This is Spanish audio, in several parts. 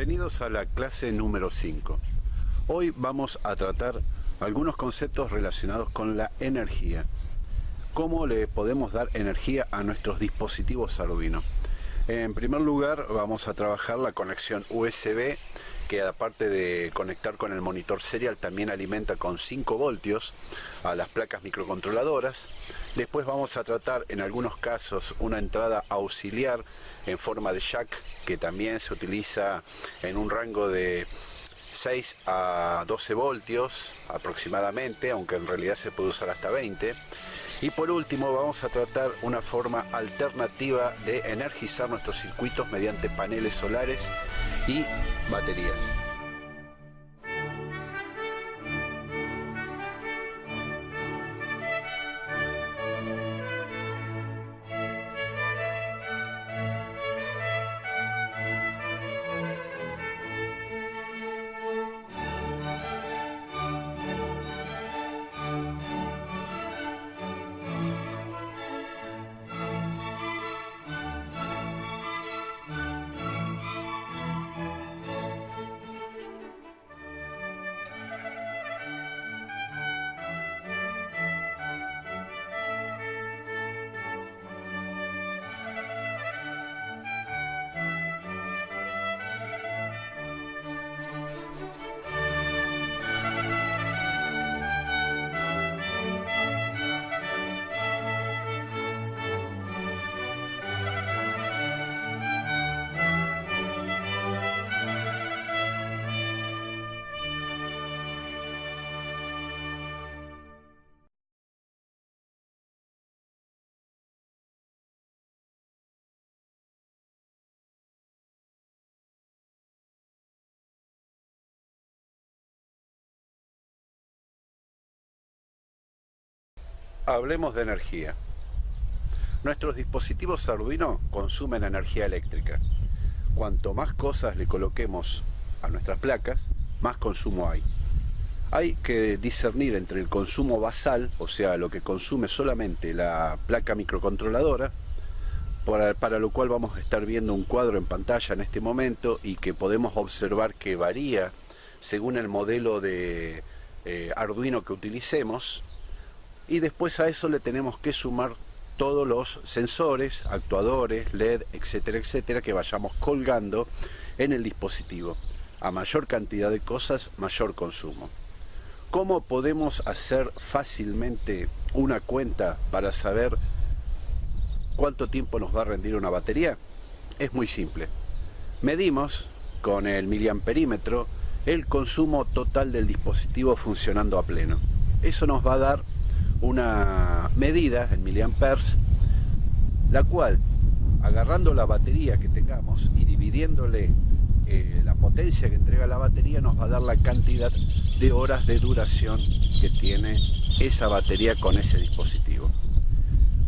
Bienvenidos a la clase número 5. Hoy vamos a tratar algunos conceptos relacionados con la energía. ¿Cómo le podemos dar energía a nuestros dispositivos Arduino? En primer lugar vamos a trabajar la conexión USB, que aparte de conectar con el monitor serial también alimenta con 5 voltios a las placas microcontroladoras. Después vamos a tratar en algunos casos una entrada auxiliar en forma de jack, que también se utiliza en un rango de 6 a 12 voltios aproximadamente, aunque en realidad se puede usar hasta 20. Y por último vamos a tratar una forma alternativa de energizar nuestros circuitos mediante paneles solares y baterías. Hablemos de energía. Nuestros dispositivos Arduino consumen energía eléctrica. Cuanto más cosas le coloquemos a nuestras placas, más consumo hay. Hay que discernir entre el consumo basal, o sea, lo que consume solamente la placa microcontroladora, para lo cual vamos a estar viendo un cuadro en pantalla en este momento y que podemos observar que varía según el modelo de Arduino que utilicemos. Y después a eso le tenemos que sumar todos los sensores, actuadores, LED, etcétera, etcétera, que vayamos colgando en el dispositivo. A mayor cantidad de cosas, mayor consumo. ¿Cómo podemos hacer fácilmente una cuenta para saber cuánto tiempo nos va a rendir una batería? Es muy simple. Medimos con el miliamperímetro el consumo total del dispositivo funcionando a pleno. Eso nos va a dar una medida en miliamperes, la cual, agarrando la batería que tengamos y dividiéndole la potencia que entrega la batería, nos va a dar la cantidad de horas de duración que tiene esa batería con ese dispositivo.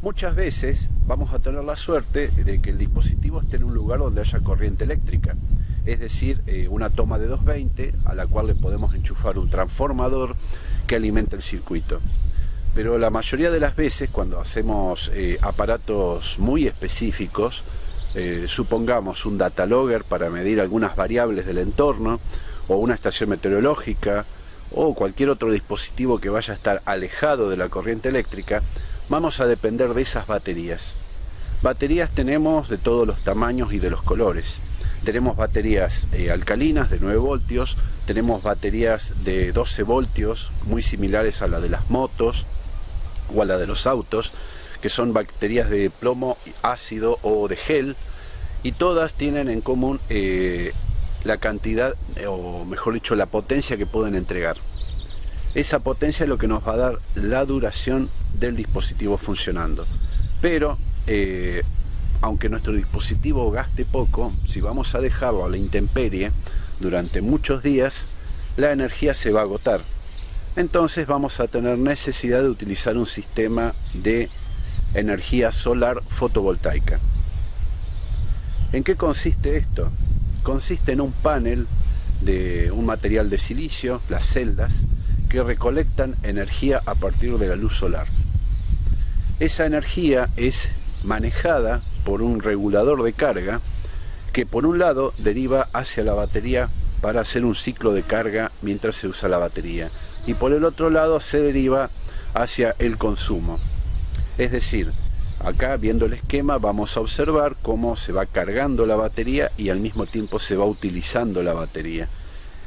Muchas veces vamos a tener la suerte de que el dispositivo esté en un lugar donde haya corriente eléctrica, es decir, una toma de 220 a la cual le podemos enchufar un transformador que alimente el circuito. Pero la mayoría de las veces cuando hacemos aparatos muy específicos, supongamos un data logger para medir algunas variables del entorno, o una estación meteorológica, o cualquier otro dispositivo que vaya a estar alejado de la corriente eléctrica, vamos a depender de esas baterías. Baterías tenemos de todos los tamaños y de los colores. Tenemos baterías alcalinas de 9 voltios, tenemos baterías de 12 voltios, muy similares a la de las motos o a la de los autos, que son baterías de plomo ácido o de gel, y todas tienen en común la cantidad, o mejor dicho, la potencia que pueden entregar. Esa potencia es lo que nos va a dar la duración del dispositivo funcionando. Pero aunque nuestro dispositivo gaste poco, si vamos a dejarlo a la intemperie durante muchos días, la energía se va a agotar. Entonces vamos a tener necesidad de utilizar un sistema de energía solar fotovoltaica. ¿En qué consiste esto? Consiste en un panel de un material de silicio, las celdas, que recolectan energía a partir de la luz solar. Esa energía es manejada por un regulador de carga que por un lado deriva hacia la batería para hacer un ciclo de carga mientras se usa la batería, y por el otro lado se deriva hacia el consumo. Es decir, acá viendo el esquema vamos a observar cómo se va cargando la batería y al mismo tiempo se va utilizando la batería.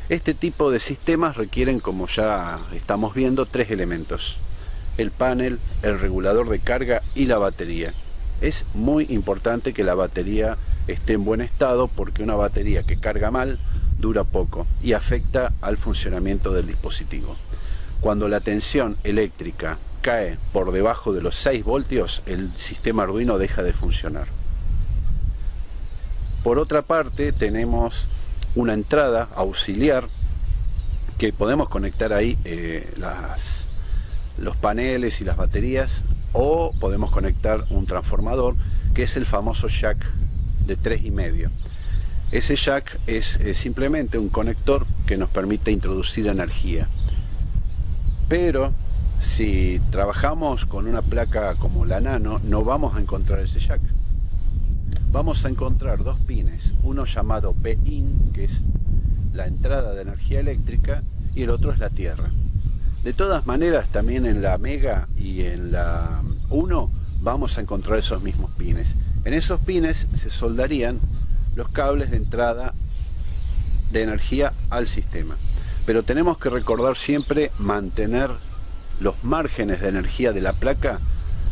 Este tipo de sistemas requieren, como ya estamos viendo, tres elementos: el panel, el regulador de carga y la batería. Es muy importante que la batería esté en buen estado, porque una batería que carga mal dura poco y afecta al funcionamiento del dispositivo. Cuando la tensión eléctrica cae por debajo de los 6 voltios, el sistema Arduino deja de funcionar. Por otra parte, tenemos una entrada auxiliar que podemos conectar ahí los paneles y las baterías, o podemos conectar un transformador, que es el famoso jack de 3,5. Ese jack es simplemente un conector que nos permite introducir energía. Pero si trabajamos con una placa como la Nano, no vamos a encontrar ese jack. Vamos a encontrar dos pines, uno llamado P-in, que es la entrada de energía eléctrica, y el otro es la tierra. De todas maneras, también en la Mega y en la 1 vamos a encontrar esos mismos pines. En esos pines se soldarían los cables de entrada de energía al sistema. Pero tenemos que recordar siempre mantener los márgenes de energía de la placa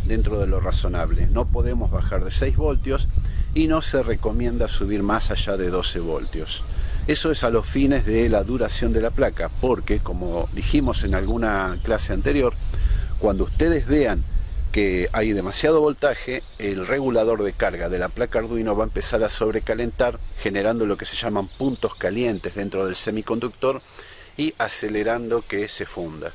dentro de lo razonable. No podemos bajar de 6 voltios y no se recomienda subir más allá de 12 voltios. Eso es a los fines de la duración de la placa, porque, como dijimos en alguna clase anterior, cuando ustedes vean que hay demasiado voltaje, el regulador de carga de la placa Arduino va a empezar a sobrecalentar, generando lo que se llaman puntos calientes dentro del semiconductor y acelerando que se funda.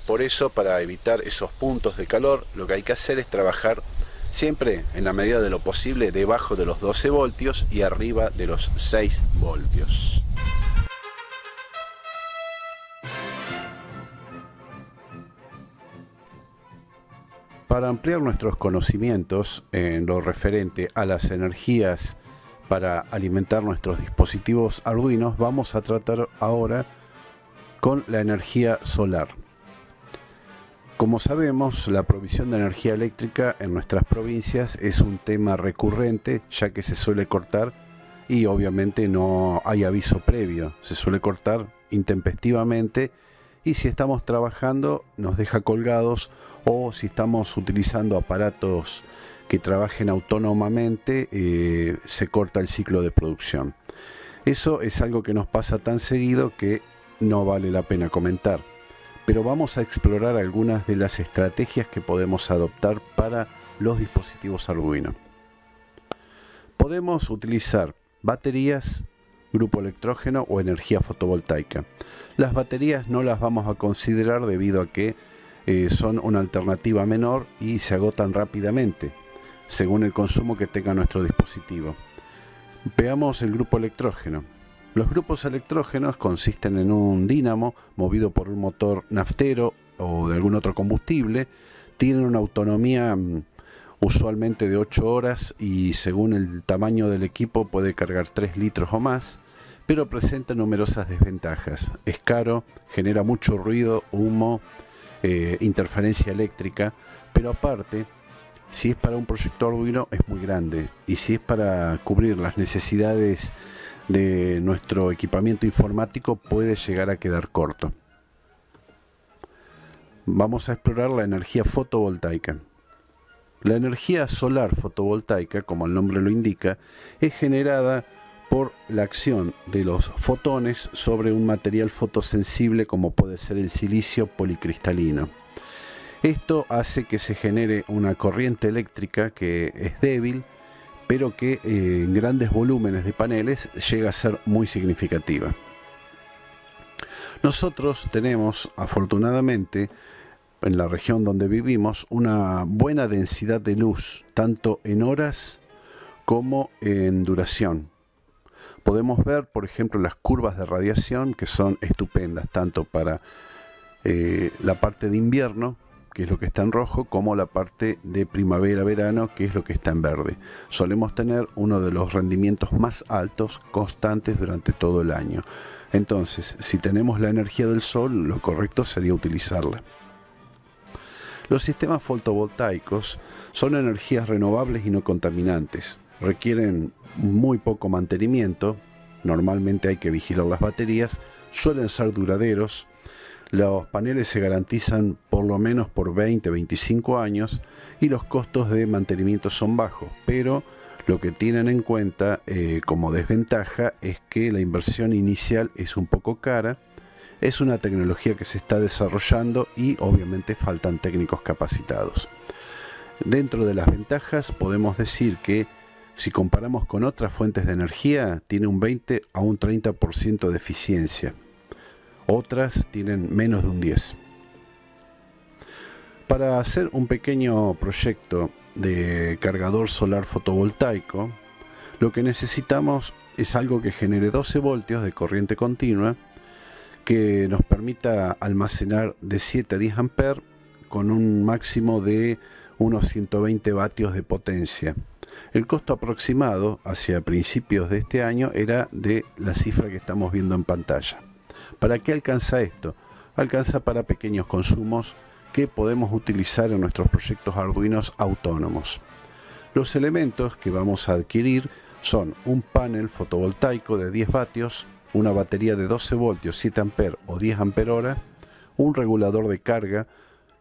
Por eso, para evitar esos puntos de calor, lo que hay que hacer es trabajar siempre, en la medida de lo posible, debajo de los 12 voltios y arriba de los 6 voltios. Para ampliar nuestros conocimientos en lo referente a las energías para alimentar nuestros dispositivos Arduinos, vamos a tratar ahora con la energía solar. Como sabemos, la provisión de energía eléctrica en nuestras provincias es un tema recurrente, ya que se suele cortar y obviamente no hay aviso previo. Se suele cortar intempestivamente y si estamos trabajando nos deja colgados, o si estamos utilizando aparatos que trabajen autónomamente, se corta el ciclo de producción. Eso es algo que nos pasa tan seguido que no vale la pena comentar. Pero vamos a explorar algunas de las estrategias que podemos adoptar para los dispositivos Arduino. Podemos utilizar baterías, grupo electrógeno o energía fotovoltaica. Las baterías no las vamos a considerar debido a que son una alternativa menor y se agotan rápidamente, según el consumo que tenga nuestro dispositivo. Veamos el grupo electrógeno. Los grupos electrógenos consisten en un dínamo movido por un motor naftero o de algún otro combustible. Tienen una autonomía usualmente de 8 horas y según el tamaño del equipo puede cargar 3 litros o más, pero presenta numerosas desventajas. Es caro, genera mucho ruido, humo, interferencia eléctrica, pero aparte, si es para un proyecto Arduino es muy grande, y si es para cubrir las necesidades de nuestro equipamiento informático puede llegar a quedar corto. Vamos a explorar la energía fotovoltaica. La energía solar fotovoltaica, como el nombre lo indica, es generada por la acción de los fotones sobre un material fotosensible como puede ser el silicio policristalino. Esto hace que se genere una corriente eléctrica que es débil, pero que en grandes volúmenes de paneles llega a ser muy significativa. Nosotros tenemos, afortunadamente, en la región donde vivimos, una buena densidad de luz, tanto en horas como en duración. Podemos ver, por ejemplo, las curvas de radiación, que son estupendas, tanto para la parte de invierno, que es lo que está en rojo, como la parte de primavera-verano, que es lo que está en verde. Solemos tener uno de los rendimientos más altos constantes durante todo el año. Entonces, si tenemos la energía del sol, lo correcto sería utilizarla. Los sistemas fotovoltaicos son energías renovables y no contaminantes. Requieren muy poco mantenimiento, normalmente hay que vigilar las baterías, suelen ser duraderos. Los paneles se garantizan por lo menos por 20-25 años y los costos de mantenimiento son bajos, pero lo que tienen en cuenta como desventaja es que la inversión inicial es un poco cara, es una tecnología que se está desarrollando y obviamente faltan técnicos capacitados. Dentro de las ventajas podemos decir que si comparamos con otras fuentes de energía, tiene un 20 a un 30% de eficiencia. Otras tienen menos de un 10%. Para hacer un pequeño proyecto de cargador solar fotovoltaico, lo que necesitamos es algo que genere 12 voltios de corriente continua, que nos permita almacenar de 7 a 10 amperes con un máximo de unos 120 vatios de potencia. El costo aproximado hacia principios de este año era de la cifra que estamos viendo en pantalla. ¿Para qué alcanza esto? Alcanza para pequeños consumos que podemos utilizar en nuestros proyectos Arduinos autónomos. Los elementos que vamos a adquirir son un panel fotovoltaico de 10 vatios, una batería de 12 voltios, 7 amperes o 10 ampere-hora, un regulador de carga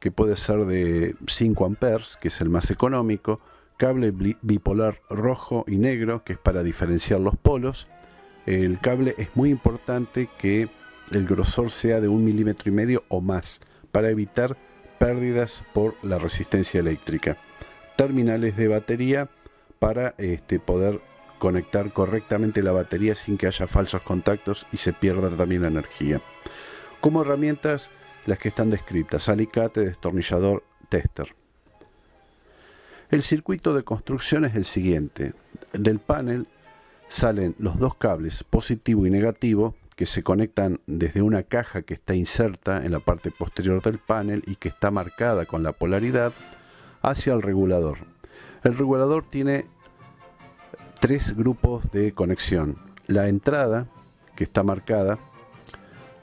que puede ser de 5 amperes, que es el más económico, cable bipolar rojo y negro, que es para diferenciar los polos. El cable es muy importante que el grosor sea de 1,5 milímetros o más, para evitar pérdidas por la resistencia eléctrica. Terminales de batería para poder conectar correctamente la batería sin que haya falsos contactos y se pierda también la energía. Como herramientas, las que están descritas: alicate, destornillador, tester. El circuito de construcción es el siguiente. Del panel salen los dos cables positivo y negativo que se conectan desde una caja que está inserta en la parte posterior del panel y que está marcada con la polaridad hacia el regulador. El regulador tiene 3 grupos de conexión: la entrada, que está marcada,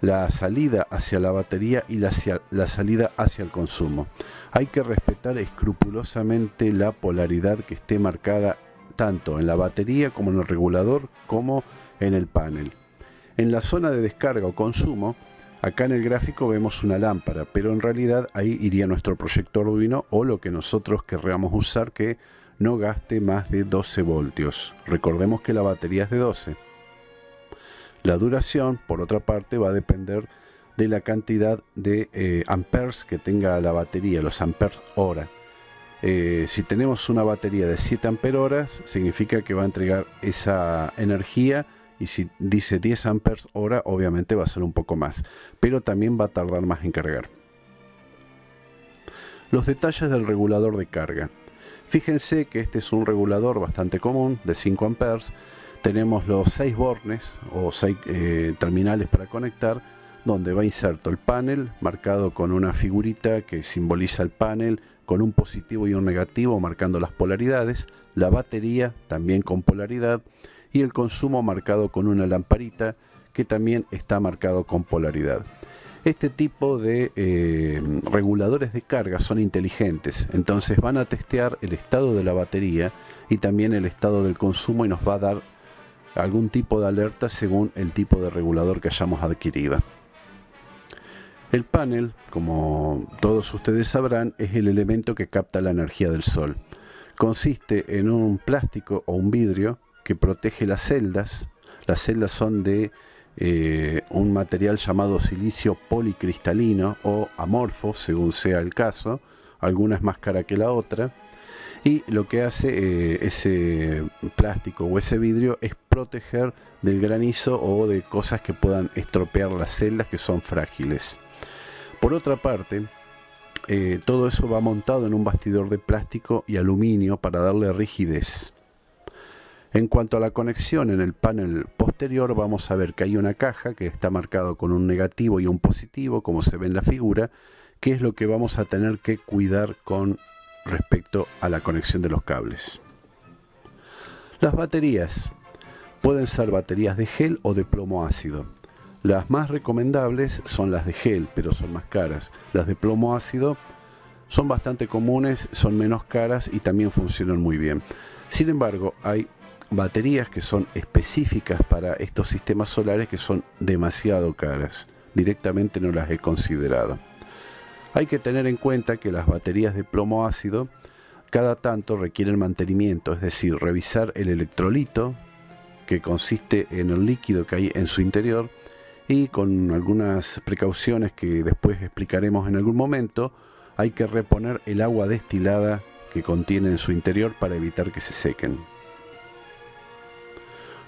la salida hacia la batería y la salida hacia el consumo. Hay que respetar escrupulosamente la polaridad que esté marcada tanto en la batería como en el regulador como en el panel. En la zona de descarga o consumo, acá en el gráfico vemos una lámpara, pero en realidad ahí iría nuestro proyecto Arduino o lo que nosotros querríamos usar, que no gaste más de 12 voltios. Recordemos que la batería es de 12. La duración, por otra parte, va a depender de la cantidad de amperes que tenga la batería, los amperes hora. Si tenemos una batería de 7 amperes-horas, significa que va a entregar esa energía, y si dice 10 amperes-hora, obviamente va a ser un poco más, pero también va a tardar más en cargar. Los detalles del regulador de carga. Fíjense que este es un regulador bastante común, de 5 amperes. Tenemos los 6 bornes o 6 terminales para conectar, donde va inserto el panel marcado con una figurita que simboliza el panel, con un positivo y un negativo marcando las polaridades, la batería también con polaridad y el consumo marcado con una lamparita que también está marcado con polaridad. Este tipo de reguladores de carga son inteligentes, entonces van a testear el estado de la batería y también el estado del consumo, y nos va a dar algún tipo de alerta según el tipo de regulador que hayamos adquirido. El panel, como todos ustedes sabrán, es el elemento que capta la energía del sol. Consiste en un plástico o un vidrio que protege las celdas. Las celdas son de un material llamado silicio policristalino o amorfo, según sea el caso. Alguna es más cara que la otra. Y lo que hace ese plástico o ese vidrio es proteger del granizo o de cosas que puedan estropear las celdas, que son frágiles. Por otra parte, todo eso va montado en un bastidor de plástico y aluminio para darle rigidez. En cuanto a la conexión, en el panel posterior vamos a ver que hay una caja que está marcado con un negativo y un positivo, como se ve en la figura, qué es lo que vamos a tener que cuidar con respecto a la conexión de los cables. Las baterías pueden ser baterías de gel o de plomo ácido. Las más recomendables son las de gel, pero son más caras. Las de plomo ácido son bastante comunes, son menos caras y también funcionan muy bien. Sin embargo, hay baterías que son específicas para estos sistemas solares que son demasiado caras. Directamente no las he considerado. Hay que tener en cuenta que las baterías de plomo ácido cada tanto requieren mantenimiento, es decir, revisar el electrolito, que consiste en el líquido que hay en su interior, y con algunas precauciones que después explicaremos en algún momento, hay que reponer el agua destilada que contiene en su interior para evitar que se sequen.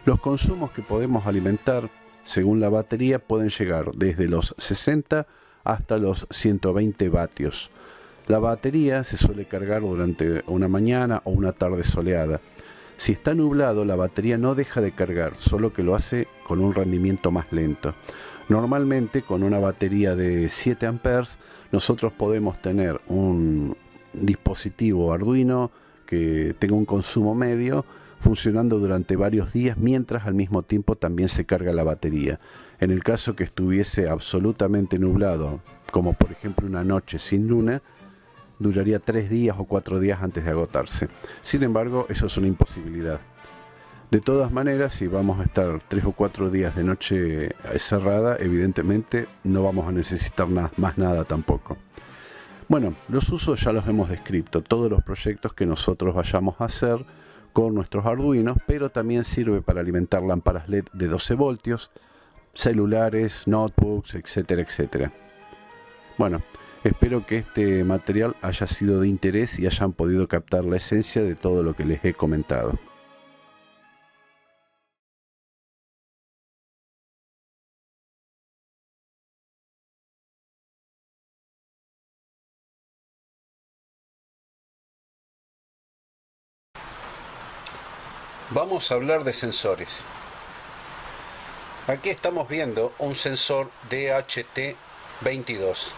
Los consumos que podemos alimentar según la batería pueden llegar desde los 60 hasta los 120 vatios. La batería se suele cargar durante una mañana o una tarde soleada. Si está nublado, la batería no deja de cargar, solo que lo hace con un rendimiento más lento. Normalmente, con una batería de 7 amperes, nosotros podemos tener un dispositivo Arduino que tenga un consumo medio, funcionando durante varios días, mientras al mismo tiempo también se carga la batería. En el caso que estuviese absolutamente nublado, como por ejemplo una noche sin luna, duraría 3 días o 4 días antes de agotarse. Sin embargo, eso es una imposibilidad. De todas maneras, si vamos a estar 3 o 4 días de noche cerrada, evidentemente no vamos a necesitar más nada tampoco. Bueno, los usos ya los hemos descrito, todos los proyectos que nosotros vayamos a hacer con nuestros Arduinos, pero también sirve para alimentar lámparas LED de 12 voltios, celulares, notebooks, etcétera, etcétera. Bueno, espero que este material haya sido de interés y hayan podido captar la esencia de todo lo que les he comentado. Vamos a hablar de sensores. Aquí estamos viendo un sensor DHT22.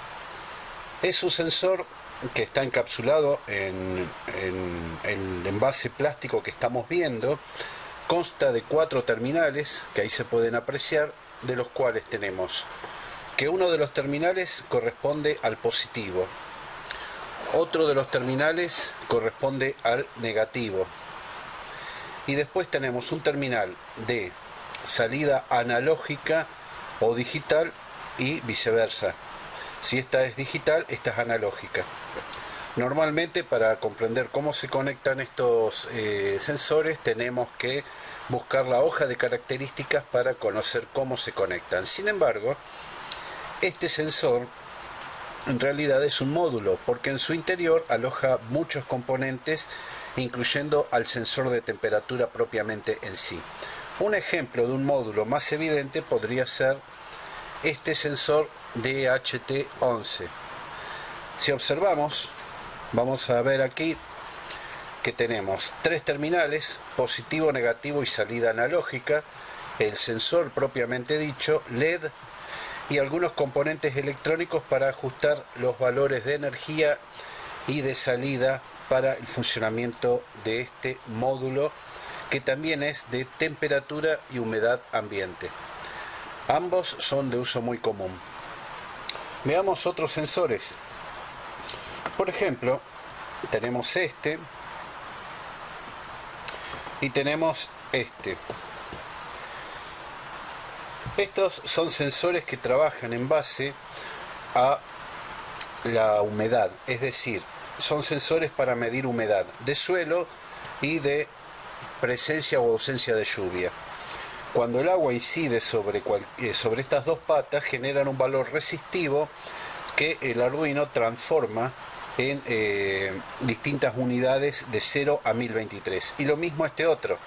Es un sensor que está encapsulado en el envase plástico que estamos viendo. Consta de 4 terminales que ahí se pueden apreciar, de los cuales tenemos que uno de los terminales corresponde al positivo, otro de los terminales corresponde al negativo, y después tenemos un terminal de salida analógica o digital y viceversa. Si esta es digital, esta es analógica. Normalmente, para comprender cómo se conectan estos sensores, tenemos que buscar la hoja de características para conocer cómo se conectan. Sin embargo, este sensor en realidad es un módulo, porque en su interior aloja muchos componentes, incluyendo al sensor de temperatura propiamente en sí. Un ejemplo de un módulo más evidente podría ser este sensor DHT11. Si observamos, vamos a ver aquí que tenemos 3 terminales, positivo, negativo y salida analógica, el sensor propiamente dicho, LED, y algunos componentes electrónicos para ajustar los valores de energía y de salida para el funcionamiento de este módulo, que también es de temperatura y humedad ambiente. Ambos son de uso muy común. Veamos otros sensores. Por ejemplo, tenemos este y tenemos este. Estos son sensores que trabajan en base a la humedad, es decir, son sensores para medir humedad de suelo y de presencia o ausencia de lluvia. Cuando el agua incide sobre estas dos patas, generan un valor resistivo que el Arduino transforma en distintas unidades de 0 a 1023. Y lo mismo este otro.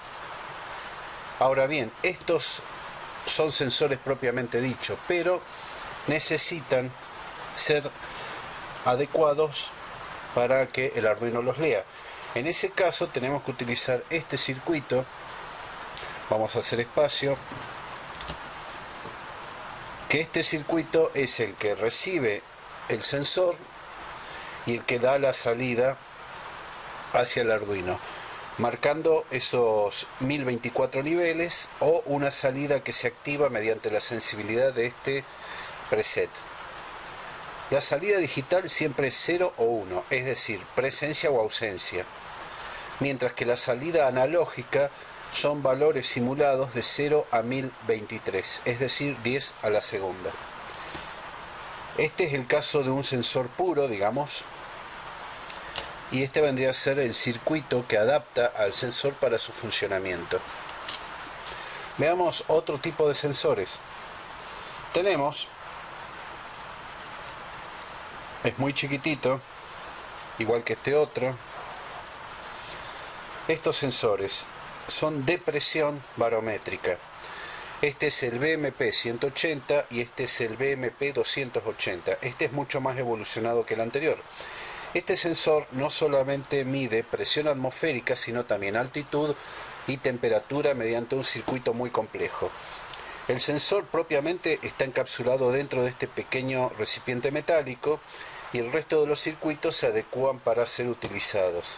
Ahora bien, estos son sensores propiamente dicho, pero necesitan ser adecuados para que el Arduino los lea. En ese caso tenemos que utilizar este circuito. Vamos a hacer espacio, que este circuito es el que recibe el sensor y el que da la salida hacia el Arduino, marcando esos 1024 niveles o una salida que se activa mediante la sensibilidad de este preset. La salida digital siempre es 0 o 1, es decir, presencia o ausencia, mientras que la salida analógica son valores simulados de 0 a 1023, es decir, 10 a la segunda. Este es el caso de un sensor puro, digamos, y este vendría a ser el circuito que adapta al sensor para su funcionamiento. Veamos otro tipo de sensores. Tenemos, es muy chiquitito, igual que este otro. Estos sensores son de presión barométrica. Este es el BMP 180 y este es el BMP 280. Este es mucho más evolucionado que el anterior. Este sensor no solamente mide presión atmosférica, sino también altitud y temperatura mediante un circuito muy complejo. El sensor propiamente está encapsulado dentro de este pequeño recipiente metálico y el resto de los circuitos se adecúan para ser utilizados.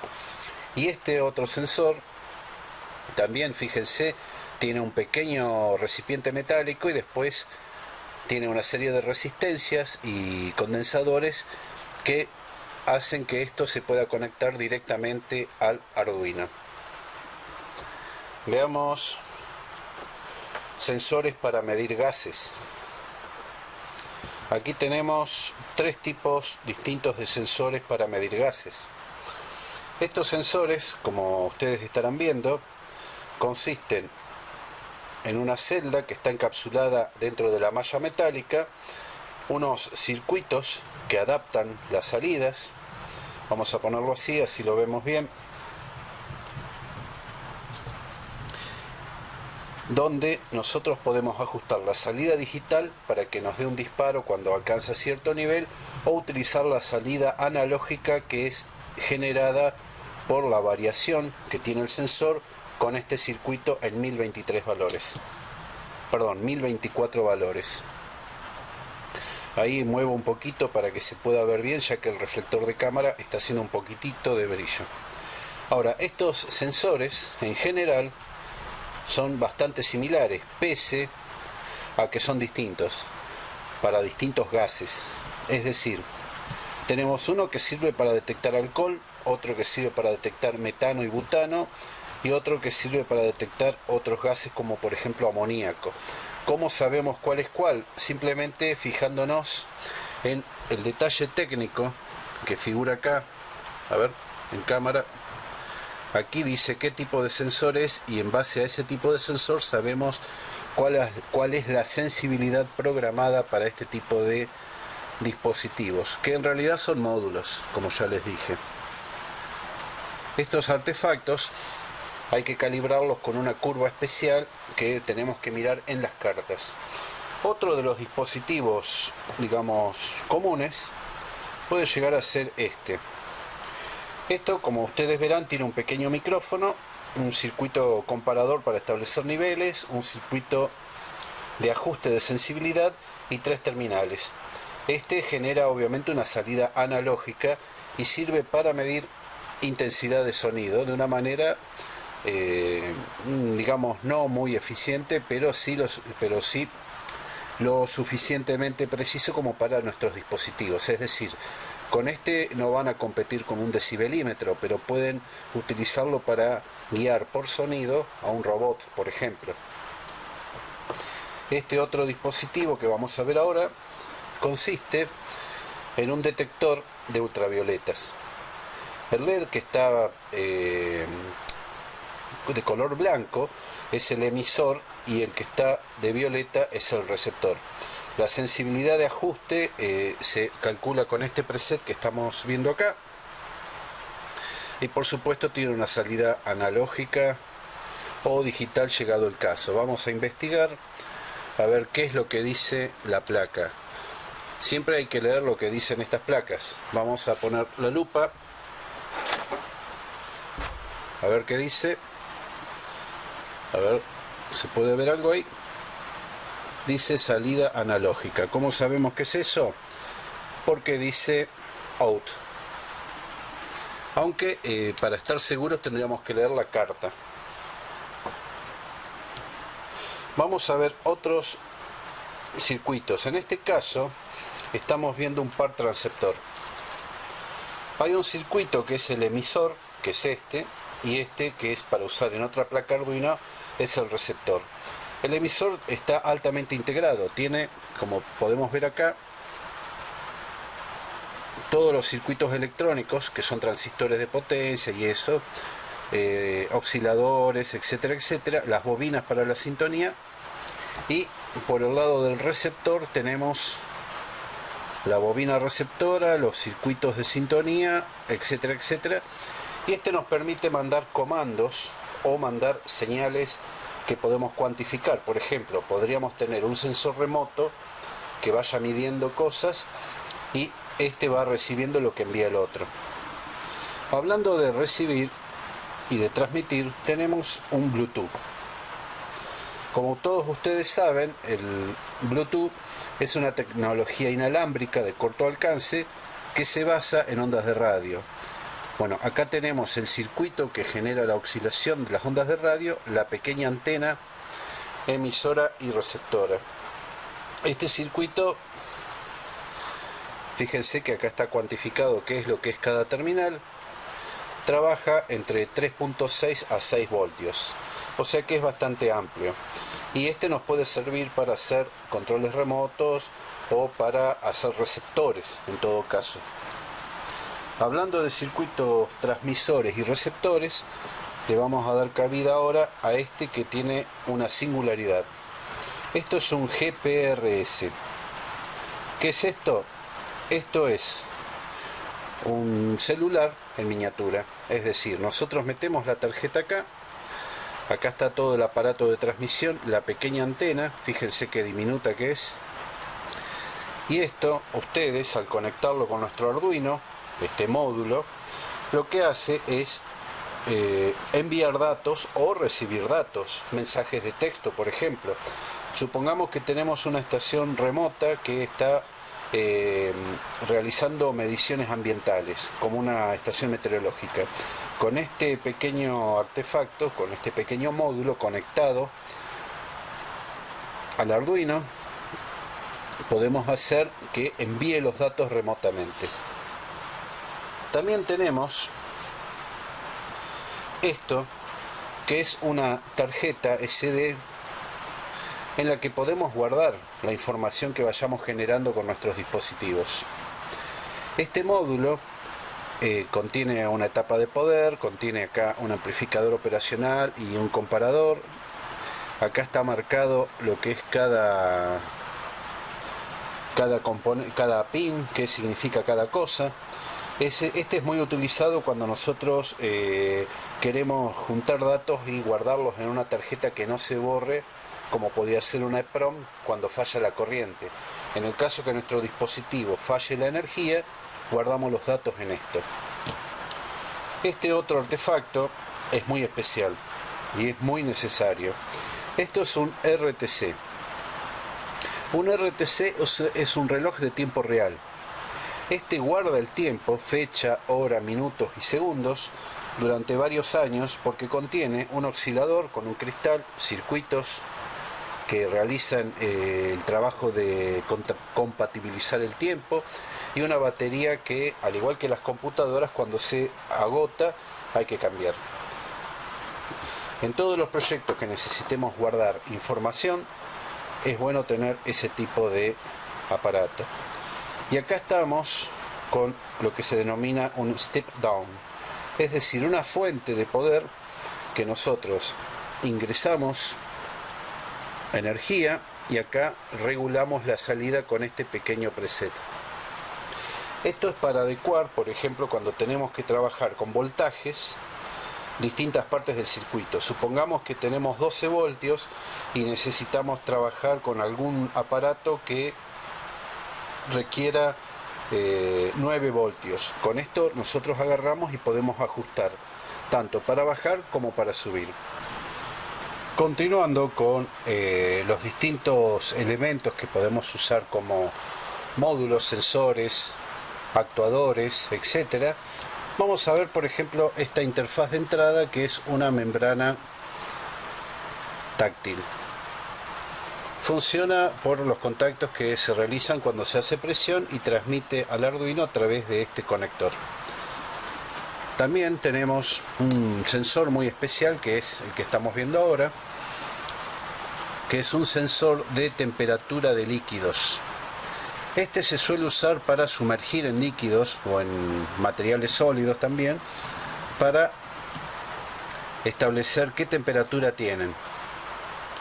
Y este otro sensor también, fíjense, tiene un pequeño recipiente metálico y después tiene una serie de resistencias y condensadores que hacen que esto se pueda conectar directamente al Arduino. Veamos sensores para medir gases. Aquí tenemos tres tipos distintos de sensores para medir gases. Estos sensores, como ustedes estarán viendo, consisten en una celda que está encapsulada dentro de la malla metálica, unos circuitos que adaptan las salidas. Vamos a ponerlo así lo vemos bien, donde nosotros podemos ajustar la salida digital para que nos dé un disparo cuando alcanza cierto nivel, o utilizar la salida analógica, que es generada por la variación que tiene el sensor con este circuito en 1023 valores. Perdón, 1024 valores. Ahí muevo un poquito para que se pueda ver bien, ya que el reflector de cámara está haciendo un poquitito de brillo. Ahora, estos sensores en general son bastante similares, pese a que son distintos para distintos gases. Es decir, tenemos uno que sirve para detectar alcohol, otro que sirve para detectar metano y butano, y otro que sirve para detectar otros gases como por ejemplo amoníaco. ¿Cómo sabemos cuál es cuál? Simplemente fijándonos en el detalle técnico que figura acá, a ver, en cámara. Aquí dice qué tipo de sensor es, y en base a ese tipo de sensor sabemos cuál es la sensibilidad programada para este tipo de dispositivos, que en realidad son módulos, como ya les dije. Estos artefactos hay que calibrarlos con una curva especial que tenemos que mirar en las cartas. Otro de los dispositivos, digamos, comunes puede llegar a ser este. Esto, como ustedes verán, tiene un pequeño micrófono, un circuito comparador para establecer niveles, un circuito de ajuste de sensibilidad y tres terminales. Este genera obviamente una salida analógica y sirve para medir intensidad de sonido de una manera digamos no muy eficiente, pero sí lo suficientemente preciso como para nuestros dispositivos. Es decir, con este no van a competir con un decibelímetro, pero pueden utilizarlo para guiar por sonido a un robot, por ejemplo. Este otro dispositivo que vamos a ver ahora consiste en un detector de ultravioletas. El LED que está de color blanco es el emisor y el que está de violeta es el receptor. La sensibilidad de ajuste se calcula con este preset que estamos viendo acá, y por supuesto tiene una salida analógica o digital llegado el caso. Vamos a investigar a ver qué es lo que dice la placa. Siempre hay que leer lo que dicen estas placas. Vamos a poner la lupa a ver qué dice. A ver, ¿se puede ver algo ahí? Dice salida analógica. ¿Cómo sabemos qué es eso? porque dice out. Aunque para estar seguros tendríamos que leer la carta. Vamos a ver otros circuitos. En este caso estamos viendo un par transceptor. Hay un circuito que es el emisor, que es este, y este que es para usar en otra placa Arduino es el receptor. El emisor está altamente integrado, tiene, como podemos ver acá, todos los circuitos electrónicos que son transistores de potencia y eso, osciladores, etcétera, etcétera, las bobinas para la sintonía, y por el lado del receptor tenemos la bobina receptora, los circuitos de sintonía, etcétera, etcétera, y este nos permite mandar comandos o mandar señales que podemos cuantificar. Por ejemplo, podríamos tener un sensor remoto que vaya midiendo cosas y este va recibiendo lo que envía el otro. Hablando de recibir y de transmitir, tenemos un Bluetooth. Como todos ustedes saben, el Bluetooth es una tecnología inalámbrica de corto alcance que se basa en ondas de radio. Bueno, acá tenemos el circuito que genera la oscilación de las ondas de radio, la pequeña antena, emisora y receptora. Este circuito, fíjense que acá está cuantificado qué es lo que es cada terminal, trabaja entre 3.6 a 6 voltios, o sea que es bastante amplio. Y este nos puede servir para hacer controles remotos o para hacer receptores en todo caso. Hablando de circuitos transmisores y receptores, le vamos a dar cabida ahora a este que tiene una singularidad. Esto es un GPRS. ¿Qué es esto? Esto es un celular en miniatura. Es decir, nosotros metemos la tarjeta acá. Acá está todo el aparato de transmisión, la pequeña antena, fíjense qué diminuta que es. Y esto, ustedes al conectarlo con nuestro Arduino, este módulo, lo que hace es enviar datos o recibir datos, mensajes de texto, por ejemplo. Supongamos que tenemos una estación remota que está realizando mediciones ambientales, como una estación meteorológica. Con este pequeño artefacto, con este pequeño módulo conectado al Arduino, podemos hacer que envíe los datos remotamente. También tenemos esto, que es una tarjeta SD en la que podemos guardar la información que vayamos generando con nuestros dispositivos. Este módulo contiene una etapa de poder, contiene acá un amplificador operacional y un comparador. Acá está marcado lo que es cada pin, qué significa cada cosa. Este es muy utilizado cuando nosotros queremos juntar datos y guardarlos en una tarjeta que no se borre, como podía ser una EEPROM cuando falla la corriente. En el caso que nuestro dispositivo falle la energía, guardamos los datos en esto. Este otro artefacto es muy especial y es muy necesario. Esto es un RTC. Un RTC es un reloj de tiempo real. Este guarda el tiempo, fecha, hora, minutos y segundos durante varios años porque contiene un oscilador con un cristal, circuitos que realizan el trabajo de compatibilizar el tiempo y una batería que, al igual que las computadoras, cuando se agota hay que cambiar. En todos los proyectos que necesitemos guardar información es bueno tener ese tipo de aparato. Y acá estamos con lo que se denomina un step down, es decir, una fuente de poder que nosotros ingresamos energía y acá regulamos la salida con este pequeño preset. Esto es para adecuar, por ejemplo, cuando tenemos que trabajar con voltajes, distintas partes del circuito. Supongamos que tenemos 12 voltios y necesitamos trabajar con algún aparato que requiera 9 voltios. Con esto nosotros agarramos y podemos ajustar tanto para bajar como para subir. Continuando con los distintos elementos que podemos usar como módulos, sensores, actuadores, etcétera, vamos a ver, por ejemplo, esta interfaz de entrada, que es una membrana táctil. Funciona por los contactos que se realizan cuando se hace presión y transmite al Arduino a través de este conector. También tenemos un sensor muy especial, que es el que estamos viendo ahora, que es un sensor de temperatura de líquidos. Este se suele usar para sumergir en líquidos o en materiales sólidos también, para establecer qué temperatura tienen.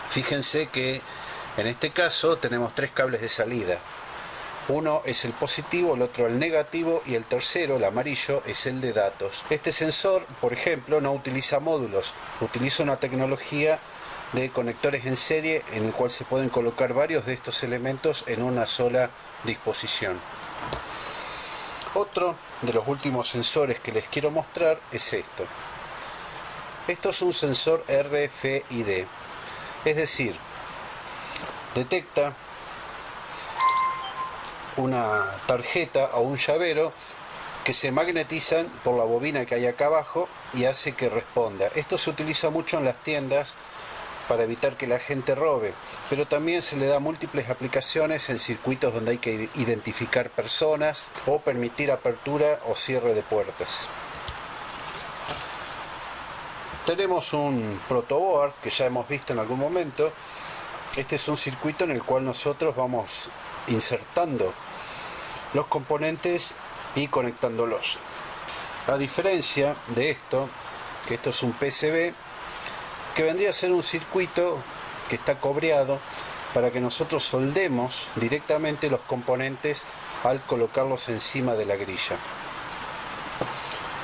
Fíjense que en este caso tenemos tres cables de salida. Uno es el positivo, el otro el negativo y el tercero, el amarillo, es el de datos. Este sensor, por ejemplo, no utiliza módulos, utiliza una tecnología de conectores en serie en el cual se pueden colocar varios de estos elementos en una sola disposición. Otro de los últimos sensores que les quiero mostrar es esto. Esto es un sensor RFID, es decir, detecta una tarjeta o un llavero que se magnetizan por la bobina que hay acá abajo y hace que responda. Esto se utiliza mucho en las tiendas para evitar que la gente robe, pero también se le da múltiples aplicaciones en circuitos donde hay que identificar personas o permitir apertura o cierre de puertas. Tenemos un protoboard que ya hemos visto en algún momento. Este es un circuito en el cual nosotros vamos insertando los componentes y conectándolos. A diferencia de esto, que esto es un PCB, que vendría a ser un circuito que está cobreado para que nosotros soldemos directamente los componentes al colocarlos encima de la grilla.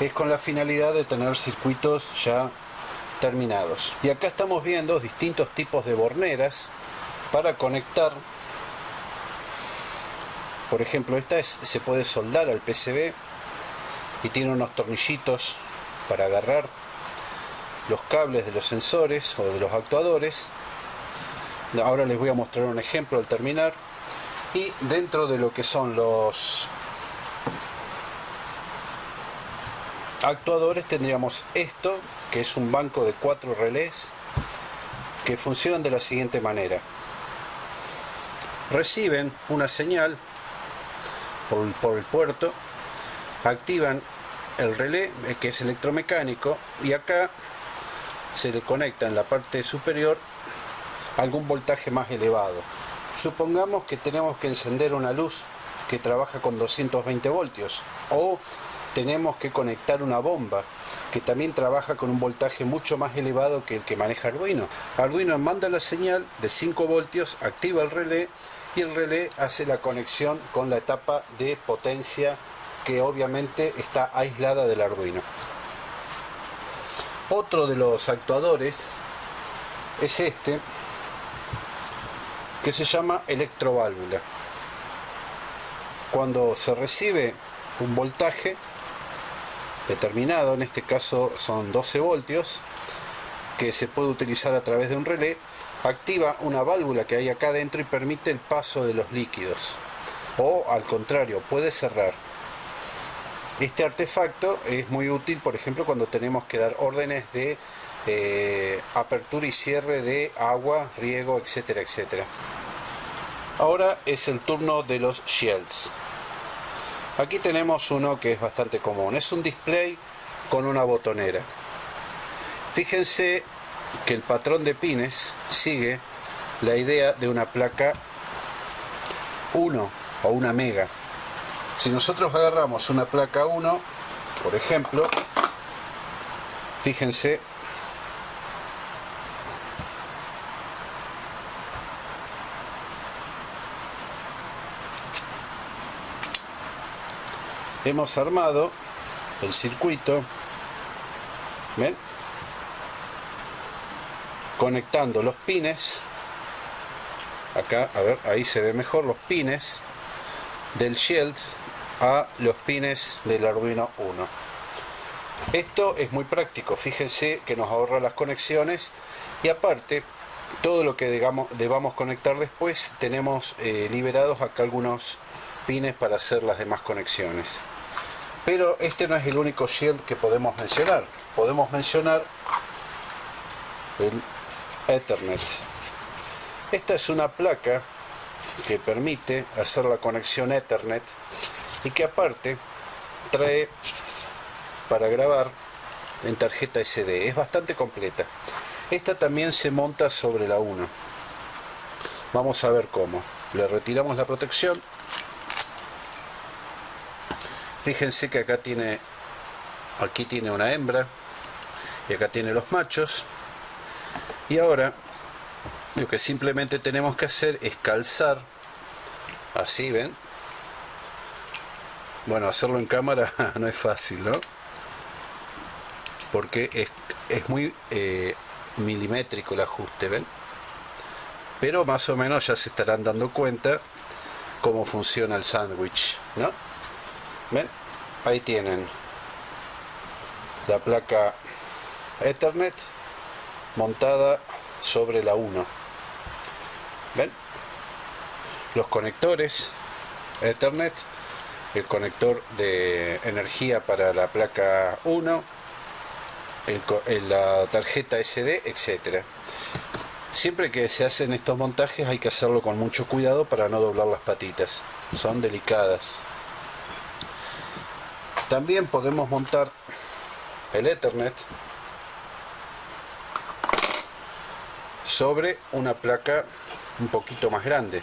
Es con la finalidad de tener circuitos ya terminados. Y acá estamos viendo distintos tipos de borneras para conectar. Por ejemplo, esta se puede soldar al PCB y tiene unos tornillitos para agarrar los cables de los sensores o de los actuadores. Ahora les voy a mostrar un ejemplo al terminar. Y dentro de lo que son los actuadores tendríamos esto, que es un banco de 4 relés que funcionan de la siguiente manera. Reciben una señal por el puerto, activan el relé, que es electromecánico, y acá se le conecta en la parte superior algún voltaje más elevado. Supongamos que tenemos que encender una luz que trabaja con 220 voltios, o tenemos que conectar una bomba que también trabaja con un voltaje mucho más elevado que el que maneja Arduino. Arduino manda la señal de 5 voltios, activa el relé y el relé hace la conexión con la etapa de potencia que obviamente está aislada del Arduino. Otro de los actuadores es este, que se llama electroválvula. Cuando se recibe un voltaje determinado, en este caso son 12 voltios, que se puede utilizar a través de un relé, activa una válvula que hay acá adentro y permite el paso de los líquidos, o al contrario, puede cerrar. Este artefacto es muy útil, por ejemplo, cuando tenemos que dar órdenes de apertura y cierre de agua, riego, etcétera, etcétera. Ahora es el turno de los shields. Aquí tenemos uno que es bastante común, es un display con una botonera. Fíjense que el patrón de pines sigue la idea de una placa 1 o una mega. Si nosotros agarramos una placa 1, por ejemplo, fíjense, hemos armado el circuito, ¿ven? Conectando los pines, acá, a ver, ahí se ve mejor, los pines del Shield a los pines del Arduino Uno. Esto es muy práctico, fíjense que nos ahorra las conexiones y aparte, todo lo que debamos conectar después, tenemos liberados acá algunos pines para hacer las demás conexiones. Pero este no es el único shield que podemos mencionar. Podemos mencionar el Ethernet. Esta es una placa que permite hacer la conexión Ethernet y que aparte trae para grabar en tarjeta SD. Es bastante completa. Esta también se monta sobre la 1. Vamos a ver cómo. Le retiramos la protección. Fíjense que acá tiene, aquí tiene una hembra y acá tiene los machos. Y ahora lo que simplemente tenemos que hacer es calzar, así, ¿ven? Bueno, hacerlo en cámara no es fácil, ¿no? Porque es muy milimétrico el ajuste, ¿ven? Pero más o menos ya se estarán dando cuenta cómo funciona el sándwich, ¿no? ¿Ven? Ahí tienen la placa Ethernet montada sobre la 1. ¿Ven? Los conectores Ethernet, el conector de energía para la placa 1, la tarjeta SD, etcétera. Siempre que se hacen estos montajes hay que hacerlo con mucho cuidado para no doblar las patitas, son delicadas. También podemos montar el Ethernet sobre una placa un poquito más grande.